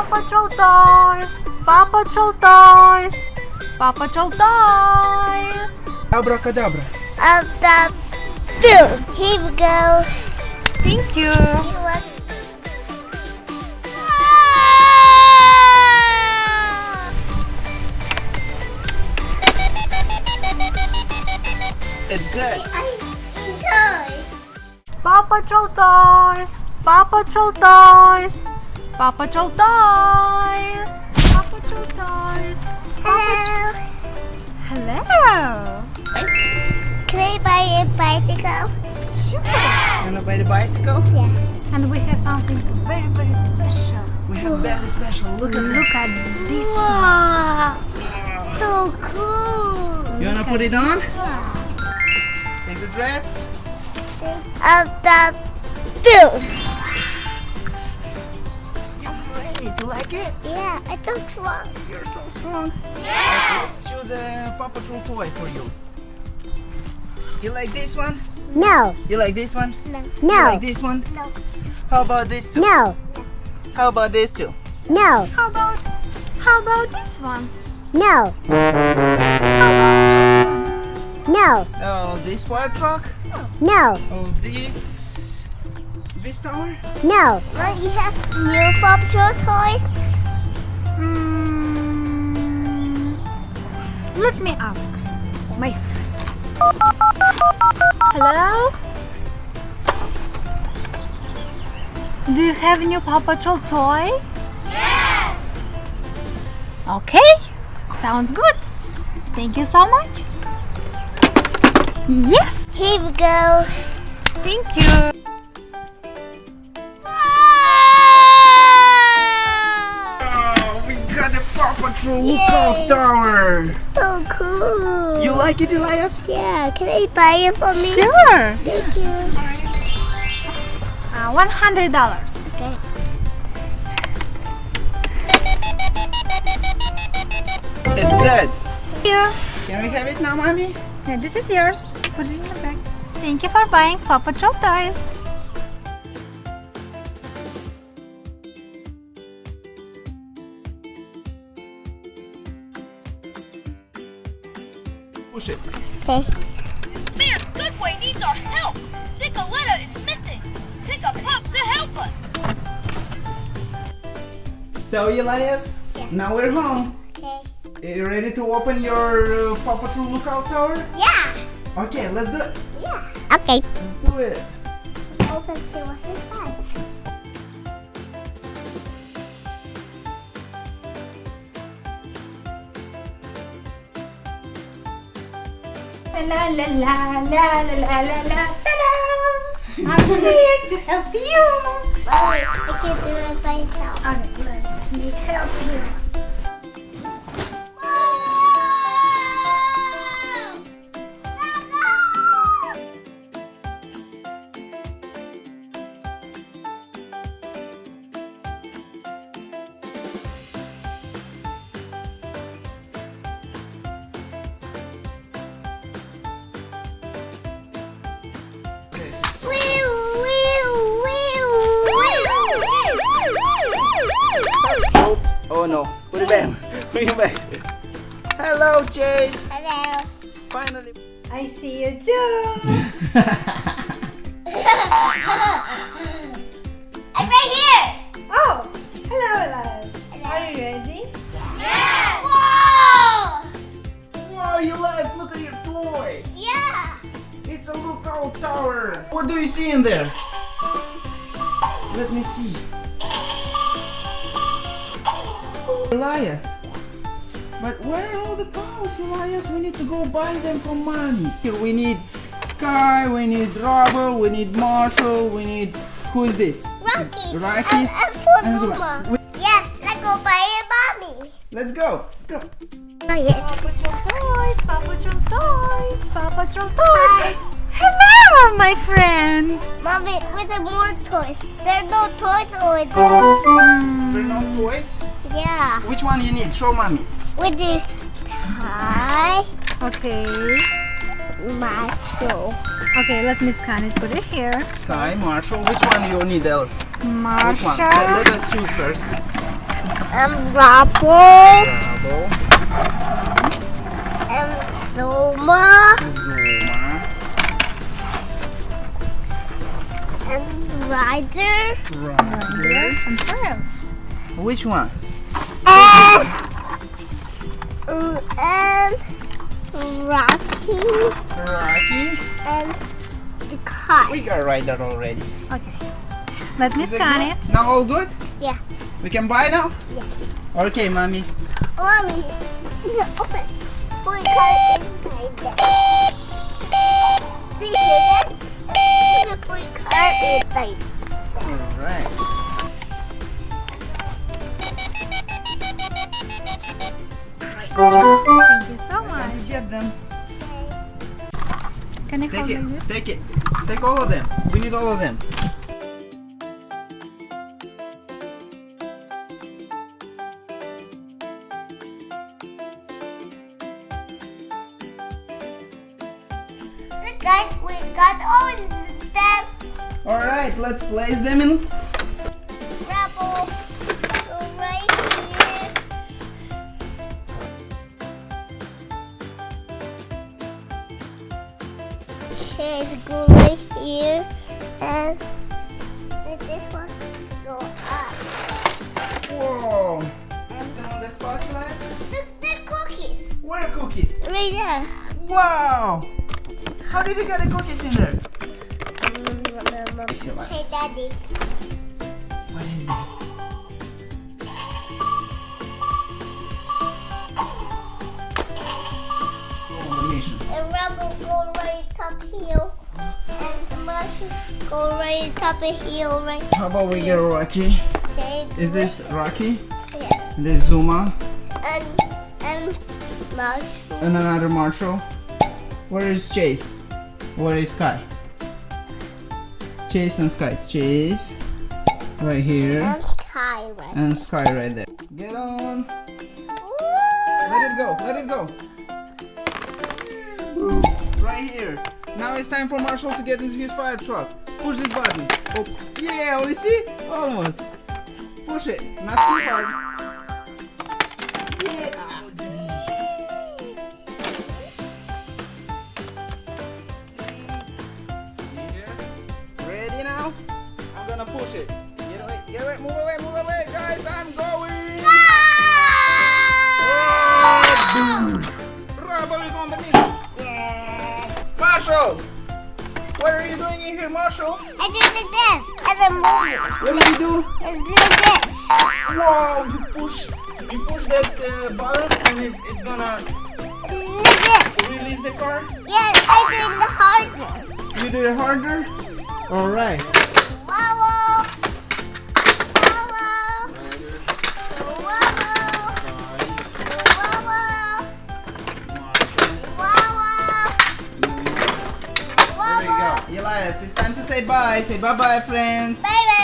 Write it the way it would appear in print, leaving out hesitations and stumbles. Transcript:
Paw Patrol toys! Paw Patrol toys! Paw Patrol toys! Abracadabra. Of the boom. Here we go. Thank you! You want- It's good. I enjoy. Paw Patrol toys! Paw Patrol toys! Paw Patrol toys! Paw Patrol toys! Hello. Hello! Can I buy a bicycle? Sure! Wanna buy the bicycle? Yeah. And we have something very, very special. We have very special. Look at Look at this one. Wow. So cool. You wanna put it on? Take the dress. Of the boom. Great. You like it? Yeah, I don't want. You're so strong. Okay, let's choose a Paw Patrol toy for you. You like this one? No. You like this one? No. You No. like this one? No. How about this two? No. How about this two? No. How about this one? No. How about this one? No. Oh, this fire truck? No. Oh, this tower? No. Well, you have new Paw Patrol toys? Let me ask my friend. Hello? Do you have a new Paw Patrol toy? Yes! Okay, sounds good. Thank you so much. Yes! Here we go. Thank you. Oh, we got a Paw Patrol lookout tower. So cool. You like it, Elias? Yeah, can I buy it for me? Sure. Thank you. $100. Okay. It's good. Yeah. Can we have it now, Mommy? Yeah, this is yours. Put it in your bag. Thank you for buying Paw Patrol toys. Push it. Okay. Man, Goodway needs our help. Nicoletta is missing. Pick a pup to help us. So, Elias, now we're home. Okay. Are you ready to open your Paw Patrol lookout tower? Yeah. Okay, let's do it. Yeah. Okay. Let's do it. Open to what's inside. La la la la la la la la ta-da! I'm here to help you. Wait, I can do it by myself. Okay, let me help you. This is so Oops. Oh no. Put it back. Put it back. Hello, Chase. Hello. Finally. I see you too. I'm right here. Oh, hello, Elias. Are you ready? Yes. Whoa. Wow, Elias, look at your toy. Yeah. It's a lookout tower. What do you see in there? Let me see. Elias. But where are all the cows, Elias? We need to go buy them from Mommy. Here we need Sky, we need Rubble, we need Marshall, we need... Who is this? Rocky. Rocky. And for And Zuma. Zuma. Yes, let's go buy a mommy. Let's go. Go. Oh, yes. Paw Patrol toys, Paw Patrol toys, Paw Patrol toys. Hi. Hello, my friend. Mommy, with the more toys. There are no toys over there. There's no toys. Yeah. Which one you need? Show Mommy. With the tie, Okay. macho. Okay, let me scan it. Put it here. Sky, Marshall. Which one you need else? Which one? Marshall. Let us choose first. Rubble. Rubble. Zuma. Zuma. And Rider. Ryder. And who else? Which one? And Rocky. Rocky. And the car. We got Ryder already. Okay. Let me Is it scan good? it. Now all good? Yeah. We can buy now? Yeah. Okay, mommy. Mommy, open. Put car inside there. Do you hear that? Put car inside. Alright. Thank you so Time much. to get them. Can I Take hold it. like this? Take it. Take all of them. We need all of them. Look guys, we got all of them. Alright, let's place them in. Rubble. Go right here. Chairs go right here. And let this one go up. Whoa. Put them on the spots, lads. Look, they're cookies. Where are cookies? Right there. Wow. How did you get the cookies in there? See, Hey, lads. Daddy. What is it? Combination. And Rubble go right top hill. And Marshall go right top of hill right. How about we get Rocky? Okay. Is this Rocky? Yeah. And this Zuma? And Marshall. And another Marshall? Where is Chase? Where is Sky? Chase and Sky. Chase. Right here. And Sky right. And Sky right there. Get on. Woo! Let it go. Let it go. Right here. Now it's time for Marshall to get into his fire truck. Push this button. Oops. Yeah, you see? Almost. Push it. Not too hard. Yeah. Ready now? I'm gonna push it. Get away, move away, guys, I'm going! Rubble is on the middle! Marshall! What are you doing in here, Marshall? I do like this. And then move it. What did you do? And do this. Wow, you push that button and it's gonna Like this. release the car? Yes, I did the harder. You do it harder? Alright. Wobble. Wobble. Wobble. Wobble. There we go. Elias, it's time to say bye. Say bye-bye, friends. Bye bye.